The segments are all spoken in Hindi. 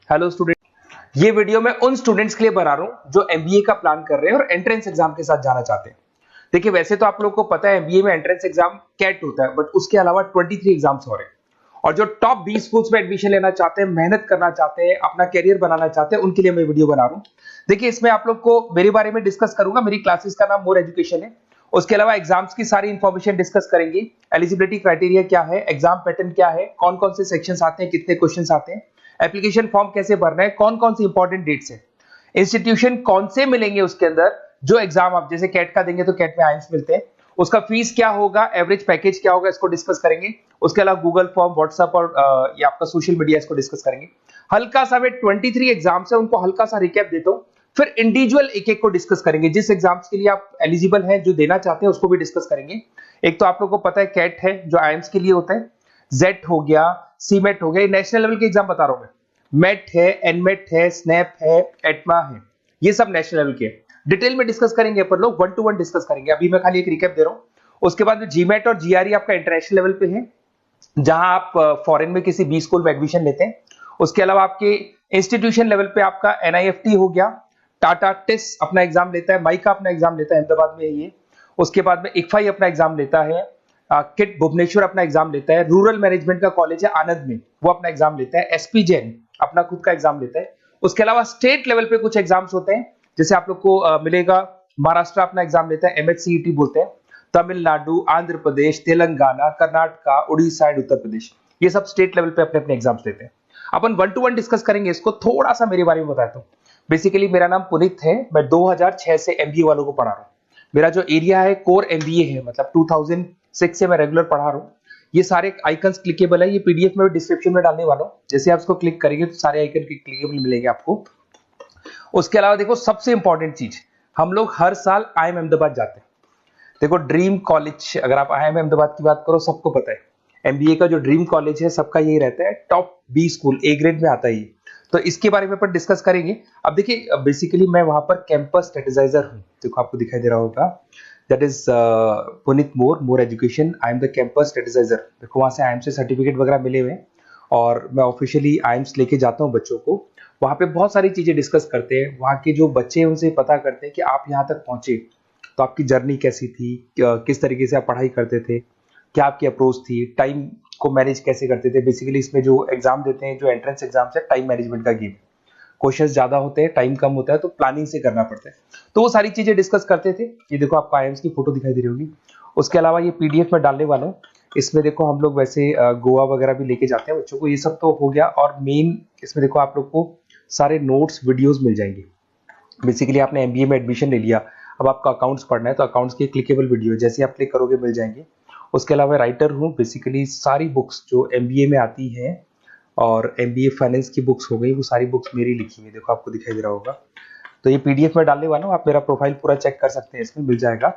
हेलो स्टूडेंट, ये वीडियो मैं उन स्टूडेंट्स के लिए बना रहा हूं जो एमबीए का प्लान कर रहे हैं और एंट्रेंस एग्जाम के साथ जाना चाहते हैं। देखिए, वैसे तो आप लोगों को पता है एमबीए में एंट्रेंस एग्जाम कैट होता है, बट उसके अलावा 23 एग्जाम्स और हैं। और जो टॉप 20 स्कूल्स में एडमिशन लेना चाहते हैं, मेहनत करना चाहते हैं, अपना कैरियर बनाना चाहते हैं, उनके लिए मैं वीडियो बना रहा हूं। देखिए, इसमें आप लोग को मेरे बारे में डिस्कस करूंगा। मेरी क्लासेस का नाम मोर एजुकेशन है। उसके अलावा एग्जाम्स की सारी इंफॉर्मेशन डिस्कस करेंगे। एलिजिबिलिटी क्राइटेरिया क्या है, एग्जाम पैटर्न क्या है, कौन कौन से सेक्शंस आते हैं, कितने क्वेश्चंस आते हैं, एप्लीकेशन फॉर्म कैसे भरना है, कौन कौन सी इंपॉर्टेंट डेट्स है, इंस्टीट्यूशन कौन से मिलेंगे उसके अंदर, जो एग्जाम आप जैसे कैट का देंगे तो कैट में आइम्स मिलते हैं, उसका फीस क्या होगा, एवरेज पैकेज क्या होगा, इसको डिस्कस करेंगे। उसके अलावा गूगल फॉर्म, व्हाट्सएप और ये आपका सोशल मीडिया, इसको डिस्कस करेंगे। हल्का सा मैं 23 एग्जाम्स है उनको हल्का सा रिकैप देता हूं, फिर इंडिविजुअल एक एक को डिस्कस करेंगे। जिस एग्जाम्स के लिए आप एलिजिबल हैं, जो देना चाहते हैं, उसको भी डिस्कस करेंगे। एक तो आप लोगों को पता है कैट है जो आइम्स के लिए होता है, जेट हो गया, सीमेट हो गया, नेशनल लेवल के एग्जाम बता रहा हूं मैं। मेट है, एनमेट है, स्नैप है, एटमा है, ये सब नेशनल लेवल के। डिटेल में डिस्कस करेंगे अपन लोग, 1 to 1 डिस्कस करेंगे। अभी मैं खाली एक रिकैप दे रहा हूं। उसके बाद में जीमेट और जीआरई आपका इंटरनेशनल लेवल पे है, जहां आप फॉरेन में किसी बी स्कूल में एडमिशन लेते हैं। उसके अलावा आपके इंस्टीट्यूशन लेवल पे आपका एनआईएफटी हो गया, टाटा टिस अपना एग्जाम लेता है, माइका अपना एग्जाम लेता है, अहमदाबाद में है ये। उसके बाद में इक्फाई अपना एग्जाम लेता है, किट भुवनेश्वर अपना एग्जाम लेता है, रूरल मैनेजमेंट का कॉलेज है आनंद में, वो अपना एग्जाम लेता है, एसपी जैन अपना खुद का एग्जाम लेता है। उसके अलावा स्टेट लेवल पे कुछ एग्जाम्स होते हैं, जैसे आप लोग को मिलेगा, महाराष्ट्र अपना एग्जाम लेता है, एमएचसीईटी बोलते हैं, तमिलनाडु, आंध्र प्रदेश, तेलंगाना, कर्नाटका, उड़ीसा एंड उत्तर प्रदेश, ये सब स्टेट लेवल पे अपने अपने एग्जाम्स लेते हैं। अपन 1 to 1 डिस्कस करेंगे इसको। थोड़ा सा मेरे बारे में बताता हूँ। बेसिकली मेरा नाम पुनीत है, मैं 2006 से एमबीए वालों को पढ़ा रहा हूँ। मेरा जो एरिया है कोर एमबीए है, मतलब 2006 से मैं रेगुलर पढ़ा रहा हूँ। ये सारे आइकन्स क्लिकेबल है, ये पीडीएफ में डिस्क्रिप्शन में डालने वाला हूँ। जैसे आप इसको क्लिक करेंगे तो सारे आइकन क्लिकेबल मिलेंगे आपको। उसके अलावा देखो, सबसे इंपॉर्टेंट चीज, हम लोग हर साल आईएम अहमदाबाद जाते हैं। देखो, ड्रीम कॉलेज, अगर आप आईएम अहमदाबाद की बात करो, सबको पता है एमबीए का जो ड्रीम कॉलेज है सबका यही रहता है, top B school, A grade में आता है ये। तो इसके बारे में अपन डिस्कस करेंगे। अब देखिए, बेसिकली मैं वहां पर कैंपस स्ट्रेटेजाइजर हूँ। देखो, आपको दिखाई दे रहा होगा, that is Puneet More education, I am the campus strategizer. देखो, वहां से आईएम से सर्टिफिकेट वगैरह मिले हुए हैं और मैं ऑफिशियली आईएम्स लेके जाता हूँ बच्चों को। वहां पे बहुत सारी चीजें डिस्कस करते हैं, वहां के जो बच्चे हैं उनसे पता करते हैं कि आप यहाँ तक पहुंचे तो आपकी जर्नी कैसी थी, किस तरीके से आप पढ़ाई करते थे, क्या आपकी अप्रोच थी, टाइम को मैनेज कैसे करते थे। बेसिकली इसमें जो एग्जाम देते हैं, जो एंट्रेंस एग्जाम है, टाइम मैनेजमेंट का गेम। क्वेश्चंस ज्यादा होते हैं, टाइम कम होता है, तो प्लानिंग से करना पड़ता है। तो वो सारी चीजें डिस्कस करते थे। ये देखो, आपको आईएम्स की फोटो दिखाई दे रही होगी। उसके अलावा ये पीडीएफ में डालने वाला हूँ। इसमें देखो, हम लोग वैसे गोवा वगैरह भी लेके जाते हैं बच्चों को। ये सब तो हो गया। और मेन इसमें देखो, आप लोग को सारे नोट्स, वीडियोस मिल जाएंगे। बेसिकली आपने एमबीए में एडमिशन ले लिया, अब आपका अकाउंट्स पढ़ना है, तो अकाउंट्स की क्लिकेबल वीडियो जैसे आप क्लिक करोगे मिल जाएंगे। उसके अलावा राइटर हूँ, बेसिकली सारी बुक्स जो एमबीए में आती हैं और एमबीए फाइनेंस की बुक्स हो गई, वो सारी बुक्स मेरी लिखी हुई, देखो आपको दिखाई दे रहा होगा। तो ये पीडीएफ में डालने वाला हूँ, आप मेरा प्रोफाइल पूरा चेक कर सकते हैं, इसमें मिल जाएगा।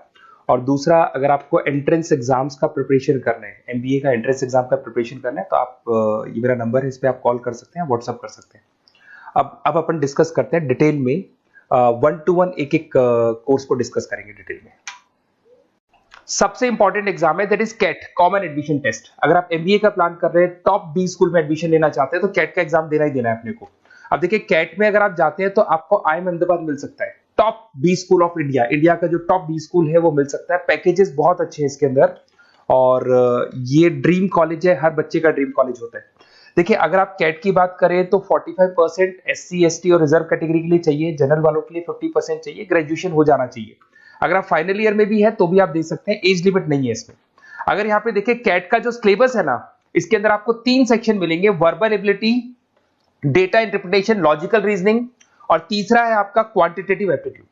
और दूसरा, अगर आपको एंट्रेंस एग्जाम्स का प्रिपरेशन करना है, एमबीए का एंट्रेंस एग्जाम का प्रिपरेशन करना है, तो आप ये मेरा नंबर है, इस पर आप कॉल कर सकते हैं, व्हाट्सअप कर सकते हैं। अब अपन डिस्कस करते हैं डिटेल में, 1 to 1 एक एक कोर्स को डिस्कस करेंगे डिटेल में। सबसे इंपॉर्टेंट एग्जाम है, that is CAT, common admission test. अगर आप एमबीए का प्लान कर रहे हैं, टॉप बी स्कूल में एडमिशन लेना चाहते हैं, तो कैट का एग्जाम देना ही देना है अपने को। अब देखिए, कैट में अगर आप जाते हैं तो आपको आईएम अहमदाबाद मिल सकता है, top B school of India, India का जो टॉप बी स्कूल है वो मिल सकता है। पैकेजेस बहुत अच्छे हैं इसके अंदर, और ये ड्रीम कॉलेज है, हर बच्चे का ड्रीम कॉलेज होता है। देखिए, अगर आप कैट की बात करें तो 45% एससी एसटी और रिजर्व कैटेगरी के लिए चाहिए, जनरल वालों के लिए 50% चाहिए, ग्रेजुएशन हो जाना चाहिए। अगर आप फाइनल ईयर में भी है तो भी आप दे सकते हैं, एज लिमिट नहीं है इसमें। अगर यहाँ पे देखिए, कैट का जो सिलेबस है ना, इसके अंदर आपको 3 सेक्शन मिलेंगे, verbal ability, data interpretation, logical reasoning, और तीसरा है आपका क्वांटिटेटिव एप्टीट्यूड।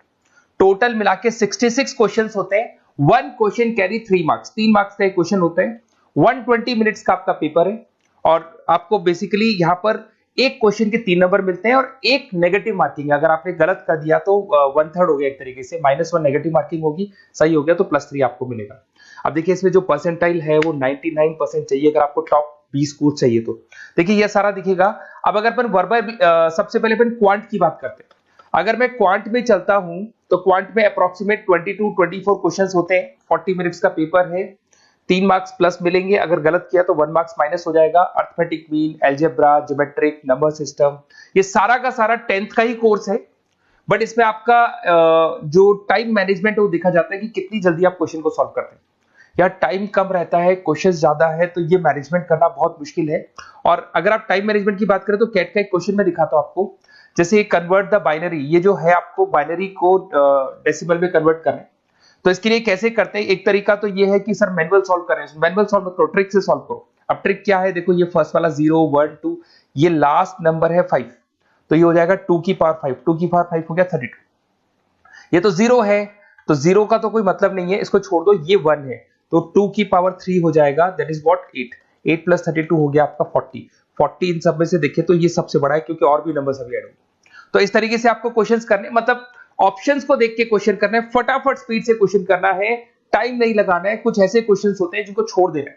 टोटल मिला के 66 क्वेश्चंस होते हैं। 1 क्वेश्चन कैरी 3 मार्क्स, 3 मार्क्स का एक क्वेश्चन होता है। 120 मिनट्स का आपका पेपर है, और आपको बेसिकली यहाँ पर एक क्वेश्चन के 3 नंबर मिलते हैं और एक नेगेटिव मार्किंग है। अगर आपने गलत कर दिया तो 1/3 हो गया, एक तरीके से -1 नेगेटिव मार्किंग होगी, सही हो गया तो +3 आपको मिलेगा। अब देखिए, इसमें जो परसेंटाइल है वो 99% चाहिए, अगर आपको टॉप 20 स्कोर चाहिए तो। देखिए, ये सारा दिखेगा। अब अगर अपन वर्बल, सबसे पहले अपन क्वांट की बात करते हैं। अगर मैं क्वांट में चलता हूं तो क्वांट में अप्रोक्सीमेट 22-24 क्वेश्चंस होते हैं, 40 मिनट्स का पेपर है। 3 मार्क्स प्लस मिलेंगे, अगर गलत किया तो 1 मार्क्स माइनस हो जाएगा। Arithmetic mean, algebra, geometric, number system, ये सारा का सारा 10th का ही कोर्स है, बट इसमें आपका जो टाइम मैनेजमेंट है वो देखा जाता है कि कितनी जल्दी आप क्वेश्चन को सॉल्व करते हैं। या टाइम कम रहता है, क्वेश्चन ज्यादा है, तो ये मैनेजमेंट करना बहुत मुश्किल है। और अगर आप टाइम मैनेजमेंट की बात करें तो कैट का एक क्वेश्चन मैं दिखाता हूं आपको, जैसे कन्वर्ट द बाइनरी, ये जो है आपको बाइनरी को डेसिमल में कन्वर्ट करना है। तो इसके लिए कैसे करते हैं, एक तरीका तो ये है कि सर मैनुअल सॉल्व करें, मैनुअल सॉल्व करो, ट्रिक से सॉल्व करो। अब ट्रिक क्या है, देखो ये फर्स्ट वाला 0 1 2, ये लास्ट नंबर है 5, तो ये हो जाएगा 2 की पावर 5, 2 की पावर 5 हो गया 32। ये तो 0 है, तो 0 का तो कोई मतलब नहीं है, इसको छोड़ दो, ये 1 है, तो 2 की पावर 3 हो जाएगा, दैट इज व्हाट 8, 8 प्लस 32 हो गया आपका 40। 40 इन सब में से देखें तो ये सबसे बड़ा है, क्योंकि और भी नंबर अभी ऐड होंगे। तो इस तरीके से आपको क्वेश्चंस करने, मतलब ऑप्शंस को देख के क्वेश्चन करना है, फटाफट स्पीड से क्वेश्चन करना है, टाइम नहीं लगाना है। कुछ ऐसे क्वेश्चंस होते हैं जिनको छोड़ देना है,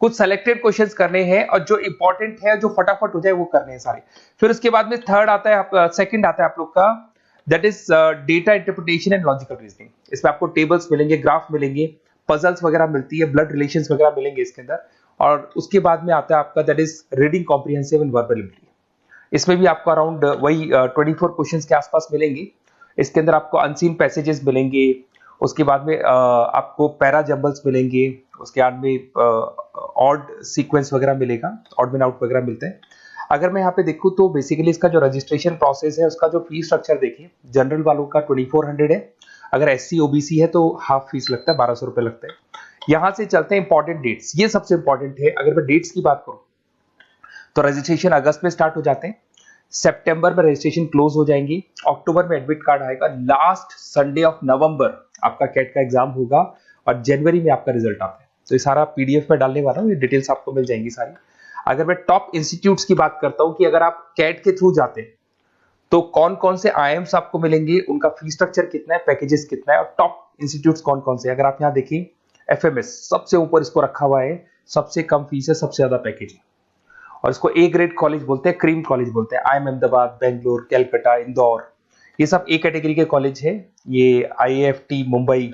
कुछ सेलेक्टेड क्वेश्चंस करने हैं, और जो इंपॉर्टेंट है, जो फटाफट हो जाए वो करने हैं सारे। फिर उसके बाद में थर्ड आता है, सेकंड आता है आप लोग का, that is data interpretation and logical reasoning. इसमें आपको टेबल्स मिलेंगे, ग्राफ मिलेंगे, पजल्स वगैरह मिलती है, ब्लड रिलेशंस वगैरह मिलेंगे इसके अंदर। और उसके बाद में आता है आपका that is reading comprehensive and verbal ability. इसमें भी आपको अराउंड वही 24 क्वेश्चंस के आसपास मिलेंगे। इसके अंदर आपको अनसीन पैसेजेस मिलेंगे, उसके बाद में आपको पैरा जंबल्स मिलेंगे, उसके बाद में ऑड सीक्वेंस वगैरह मिलेगा, ऑड मैन आउट वगैरह मिलते हैं। अगर मैं यहाँ पे देखूँ तो बेसिकली इसका जो रजिस्ट्रेशन प्रोसेस है, उसका जो फीस स्ट्रक्चर देखिए, जनरल वालों का 2400 है, अगर SC OBC है तो हाफ फीस लगता है, 1200 रुपए लगता है। यहां से चलते हैं इंपॉर्टेंट डेट्स, ये सबसे इंपॉर्टेंट है। अगर मैं डेट्स की बात करूं तो रजिस्ट्रेशन अगस्त में स्टार्ट हो जाते हैं, सितंबर में रजिस्ट्रेशन क्लोज हो जाएंगी, अक्टूबर में एडमिट कार्ड आएगा, लास्ट संडे ऑफ नवंबर आपका कैट का एग्जाम होगा, और जनवरी में आपका रिजल्ट आता है। तो ये सारा PDF में डालने वाला हूँ, ये डिटेल्स आपको मिल जाएंगी सारी। अगर मैं टॉप इंस्टीट्यूट्स की बात करता हूं कि अगर आप कैट के थ्रू जाते हैं तो कौन कौन से IIMs आपको मिलेंगे, उनका फीस स्ट्रक्चर कितना है, पैकेजेस कितना है, और टॉप इंस्टीट्यूट्स कौन कौन से। अगर आप यहाँ देखिए FMS सबसे ऊपर इसको रखा हुआ है, सबसे कम फीस है, सबसे ज्यादा पैकेज है, और इसको A ग्रेड कॉलेज बोलते हैं, क्रीम कॉलेज बोलते हैं। IIM अहमदाबाद, बेंगलोर, कैलकाटा, इंदौर, ये सब A कैटेगरी के कॉलेज है। ये IIFT मुंबई,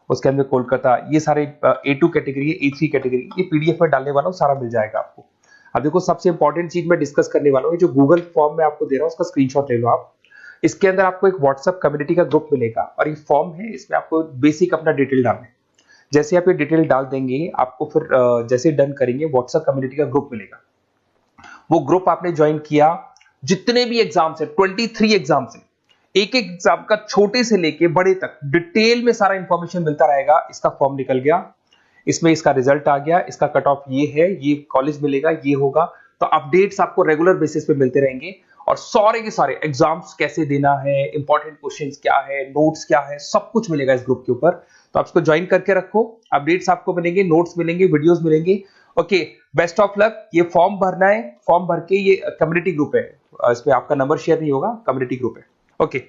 उसके अंदर कोलकाता, ये सारे A2 कैटेगरी है, A3 कैटेगरी। ये PDF में डालने वाला हूँ, सारा मिल जाएगा आपको। अब देखो सबसे इंपॉर्टेंट चीज मैं डिस्कस करने वाला हूँ, जो गूगल फॉर्म में आपको दे रहा हूँ उसका स्क्रीनशॉट ले लो आप। इसके अंदर आपको एक व्हाट्सएप कम्युनिटी का ग्रुप मिलेगा, और ये फॉर्म है, इसमें आपको बेसिक अपना डिटेल डालना है। जैसे आप ये डिटेल डाल देंगे, आपको फिर जैसे डन करेंगे, व्हाट्सएप कम्युनिटी का ग्रुप मिलेगा। वो ग्रुप आपने ज्वाइन किया, जितने भी एग्जाम्स है, 23 एग्जाम्स है, एक एक एग्जाम का छोटे से लेके बड़े तक डिटेल में सारा इंफॉर्मेशन मिलता रहेगा। इसका फॉर्म निकल गया, इसमें इसका रिजल्ट आ गया, इसका कट ऑफ ये है, ये कॉलेज मिलेगा, ये होगा। तो अपडेट्स आपको रेगुलर बेसिस पे मिलते रहेंगे, और सारे के सारे एग्जाम्स कैसे देना है, इंपॉर्टेंट क्वेश्चंस क्या है, नोट्स क्या है, सब कुछ मिलेगा इस ग्रुप के ऊपर। तो आप इसको ज्वाइन करके रखो, अपडेट्स आपको मिलेंगे, नोट्स मिलेंगे, वीडियोस मिलेंगे। Okay, best of luck. ये फॉर्म भरना है, फॉर्म भर के, ये कम्युनिटी ग्रुप है, इस पे आपका नंबर शेयर नहीं होगा, कम्युनिटी ग्रुप है। ओके।